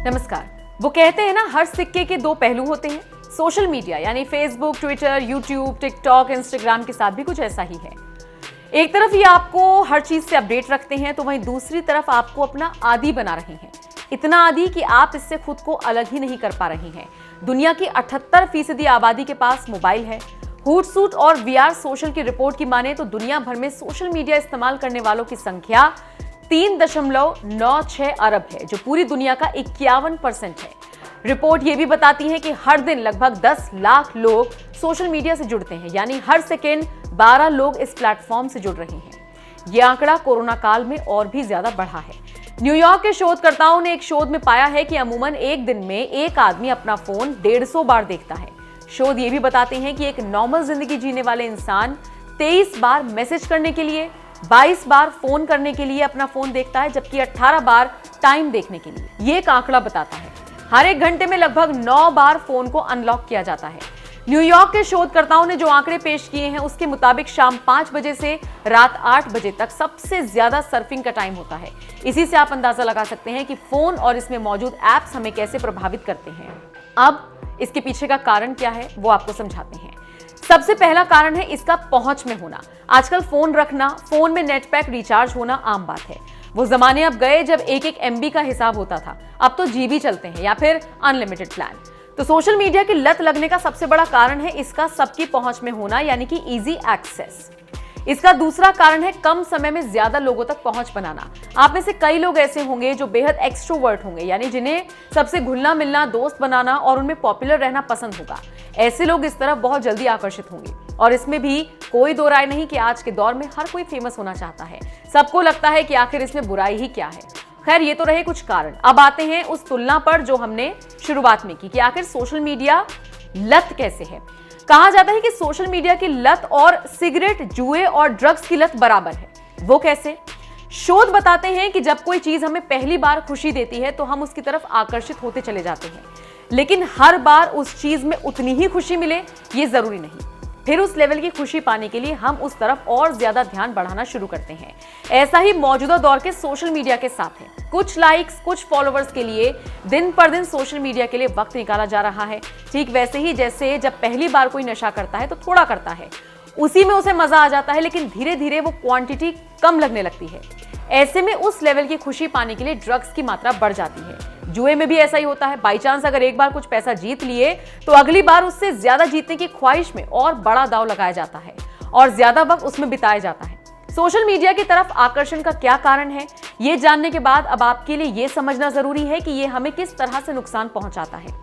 नमस्कार। वो कहते हैं ना, हर सिक्के के दो पहलू होते हैं। सोशल मीडिया यानी Facebook, Twitter, YouTube, TikTok, Instagram के साथ भी कुछ ऐसा ही है। एक तरफ ये आपको हर चीज से अपडेट रखते हैं, तो वहीं दूसरी तरफ आपको अपना आदी बना रहे हैं। इतना आदी कि आप इससे खुद को अलग ही नहीं कर पा रहे हैं। दुनिया की 78% आबादी के पास मोबाइल है। हूटसूट और वीआर सोशल की रिपोर्ट की माने तो दुनिया भर में सोशल मीडिया इस्तेमाल करने वालों की संख्या 3.96 अरब है, जो पूरी दुनिया का 51% है। रिपोर्ट यह भी बताती है कि हर दिन लगभग 10 लाख लोग सोशल मीडिया से जुड़ते हैं, यानी हर सेकेंड 12 लोग इस प्लेटफॉर्म से जुड़ रहे हैं। यह आंकड़ा कोरोना काल में और भी ज्यादा बढ़ा है। न्यूयॉर्क के शोधकर्ताओं ने एक शोध में पाया है कि अमूमन एक दिन में एक आदमी अपना फोन 150 बार देखता है। शोध ये भी बताते हैं कि एक नॉर्मल जिंदगी जीने वाले इंसान 23 बार मैसेज करने के लिए, 22 बार फोन करने के लिए अपना फोन देखता है, जबकि 18 बार टाइम देखने के लिए। ये एक आंकड़ा बताता है। हर एक घंटे में लगभग 9 बार फोन को अनलॉक किया जाता है। न्यूयॉर्क के शोधकर्ताओं ने जो आंकड़े पेश किए हैं, उसके मुताबिक शाम 5 बजे से रात 8 बजे तक सबसे ज्यादा सर्फिंग का टाइम होता है। इसी से आप अंदाजा लगा सकते हैं कि फोन और इसमें मौजूद ऐप्स हमें कैसे प्रभावित करते हैं। अब इसके पीछे का कारण क्या है, वो आपको समझाते हैं। सबसे पहला कारण है इसका पहुंच में होना। आजकल फोन रखना, फोन में नेट पैक रिचार्ज होना आम बात है। वो जमाने अब गए जब एक MB का हिसाब होता था। अब तो GB चलते हैं या फिर अनलिमिटेड प्लान। तो सोशल मीडिया की लत लगने का सबसे बड़ा कारण है इसका सबकी पहुंच में होना, यानी कि इजी एक्सेस। इसका दूसरा कारण है कम समय में ज्यादा लोगों तक पहुंच बनाना। आप में से कई लोग ऐसे होंगे जो बेहद एक्सट्रोवर्ट होंगे, यानी जिन्हें सबसे घुलना मिलना, दोस्त बनाना और उनमें पॉपुलर रहना पसंद होगा। ऐसे लोग इस तरफ बहुत जल्दी आकर्षित होंगे। और इसमें भी कोई दो राय नहीं कि आज के दौर में हर कोई फेमस होना चाहता है। सबको लगता है कि आखिर इसमें बुराई ही क्या है। खैर, ये तो रहे कुछ कारण। अब आते हैं उस तुलना पर जो हमने शुरुआत में की कि आखिर सोशल मीडिया लत कैसे है। कहा जाता है कि सोशल मीडिया की लत और सिगरेट, जुए और ड्रग्स की लत बराबर है। वो कैसे? शोध बताते हैं कि जब कोई चीज हमें पहली बार खुशी देती है तो हम उसकी तरफ आकर्षित होते चले जाते हैं, लेकिन हर बार उस चीज में उतनी ही खुशी मिले ये जरूरी नहीं। फिर उस लेवल की खुशी पाने के लिए हम उस तरफ और ज्यादा ध्यान बढ़ाना शुरू करते हैं। ऐसा ही मौजूदा दौर के सोशल मीडिया के साथ है। कुछ लाइक्स, कुछ फॉलोअर्स के लिए दिन पर दिन सोशल मीडिया के लिए वक्त निकाला जा रहा है। ठीक वैसे ही जैसे जब पहली बार कोई नशा करता है तो थोड़ा करता है, उसी में उसे मजा आ जाता है, लेकिन धीरे धीरे वो क्वांटिटी कम लगने लगती है। ऐसे में उस लेवल की खुशी पाने के लिए ड्रग्स की मात्रा बढ़ जाती है। जुए में भी ऐसा ही होता है। बाई चांस अगर एक बार कुछ पैसा जीत लिए तो अगली बार उससे ज्यादा जीतने की ख्वाहिश में और बड़ा दांव लगाया जाता है और ज्यादा वक्त उसमें बिताया जाता है। सोशल मीडिया की तरफ आकर्षण का क्या कारण है, ये जानने के बाद अब आपके लिए ये समझना जरूरी है कि ये हमें किस तरह से नुकसान पहुंचाता है।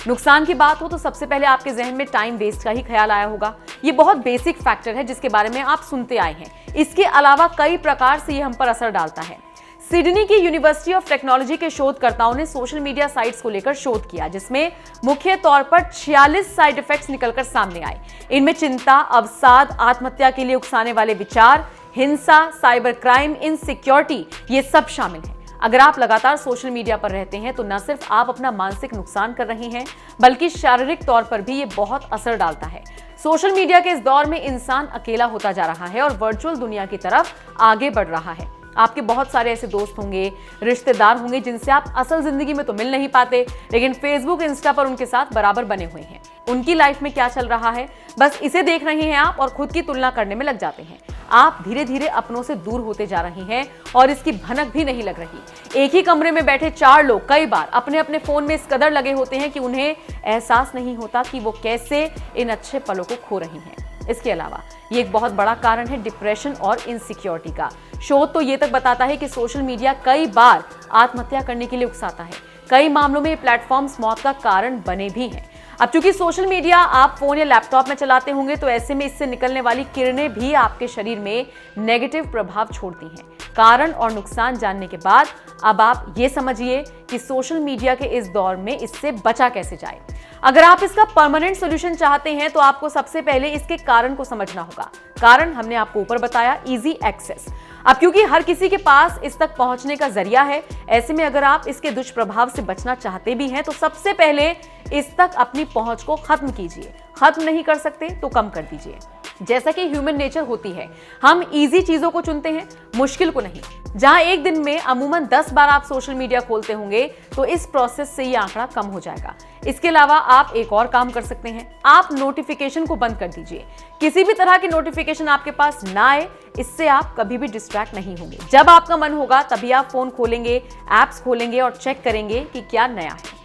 नुकसान की बात हो तो सबसे पहले आपके जहन में टाइम वेस्ट का ही ख्याल आया होगा। ये बहुत बेसिक फैक्टर है जिसके बारे में आप सुनते आए हैं। इसके अलावा कई प्रकार से ये हम पर असर डालता है। सिडनी की यूनिवर्सिटी ऑफ टेक्नोलॉजी के शोधकर्ताओं ने सोशल मीडिया साइट्स को लेकर शोध किया, जिसमें मुख्य तौर पर 46 साइड इफेक्ट्स निकलकर सामने आए। इनमें चिंता, अवसाद, आत्महत्या के लिए उकसाने वाले विचार, हिंसा, साइबर क्राइम, इनसिक्योरिटी, ये सब शामिल हैं। अगर आप लगातार सोशल मीडिया पर रहते हैं तो न सिर्फ आप अपना मानसिक नुकसान कर रहे हैं, बल्कि शारीरिक तौर पर भी ये बहुत असर डालता है। सोशल मीडिया के इस दौर में इंसान अकेला होता जा रहा है और वर्चुअल दुनिया की तरफ आगे बढ़ रहा है। आपके बहुत सारे ऐसे दोस्त होंगे, रिश्तेदार होंगे जिनसे आप असल जिंदगी में तो मिल नहीं पाते, लेकिन फेसबुक, इंस्टा पर उनके साथ बराबर बने हुए हैं। उनकी लाइफ में क्या चल रहा है, बस इसे देख रहे हैं आप और खुद की तुलना करने में लग जाते हैं। आप धीरे धीरे अपनों से दूर होते जा रहे हैं और इसकी भनक भी नहीं लग रही। एक ही कमरे में बैठे 4 लोग कई बार अपने अपने फोन में इस कदर लगे होते हैं कि उन्हें एहसास नहीं होता कि वो कैसे इन अच्छे पलों को खो रही हैं। इसके अलावा ये एक बहुत बड़ा कारण है डिप्रेशन और इनसिक्योरिटी का। शोध तो ये तक बताता है कि सोशल मीडिया कई बार आत्महत्या करने के लिए उकसाता है। कई मामलों में ये प्लेटफॉर्म्स मौत का कारण बने भी हैं। अब चूंकि सोशल मीडिया आप फोन या लैपटॉप में चलाते होंगे, तो ऐसे में इससे निकलने वाली किरणें भी आपके शरीर में नेगेटिव प्रभाव छोड़ती हैं। कारण और नुकसान जानने के बाद अब आप ये समझिए कि सोशल मीडिया के इस दौर में इससे बचा कैसे जाए। अगर आप इसका परमानेंट सॉल्यूशन चाहते हैं तो आपको सबसे पहले इसके कारण को समझना होगा। कारण हमने आपको ऊपर बताया, इजी एक्सेस। अब क्योंकि हर किसी के पास इस तक पहुंचने का जरिया है, ऐसे में अगर आप इसके दुष्प्रभाव से बचना चाहते भी हैं तो सबसे पहले इस तक अपनी पहुंच को खत्म कीजिए। खत्म नहीं कर सकते तो कम कर दीजिए। जैसा कि ह्यूमन नेचर होती है, हम इजी चीजों को चुनते हैं, मुश्किल को नहीं। जहां एक दिन में अमूमन 10 बार आप सोशल मीडिया खोलते होंगे, तो इस प्रोसेस से ये आंकड़ा कम हो जाएगा। इसके अलावा आप एक और काम कर सकते हैं, आप नोटिफिकेशन को बंद कर दीजिए। किसी भी तरह की नोटिफिकेशन आपके पास ना आए, इससे आप कभी भी डिस्ट्रैक्ट नहीं होंगे। जब आपका मन होगा तभी आप फोन खोलेंगे, एप्स खोलेंगे और चेक करेंगे कि क्या नया है।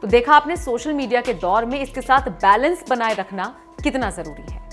तो देखा आपने, सोशल मीडिया के दौर में इसके साथ बैलेंस बनाए रखना कितना जरूरी है।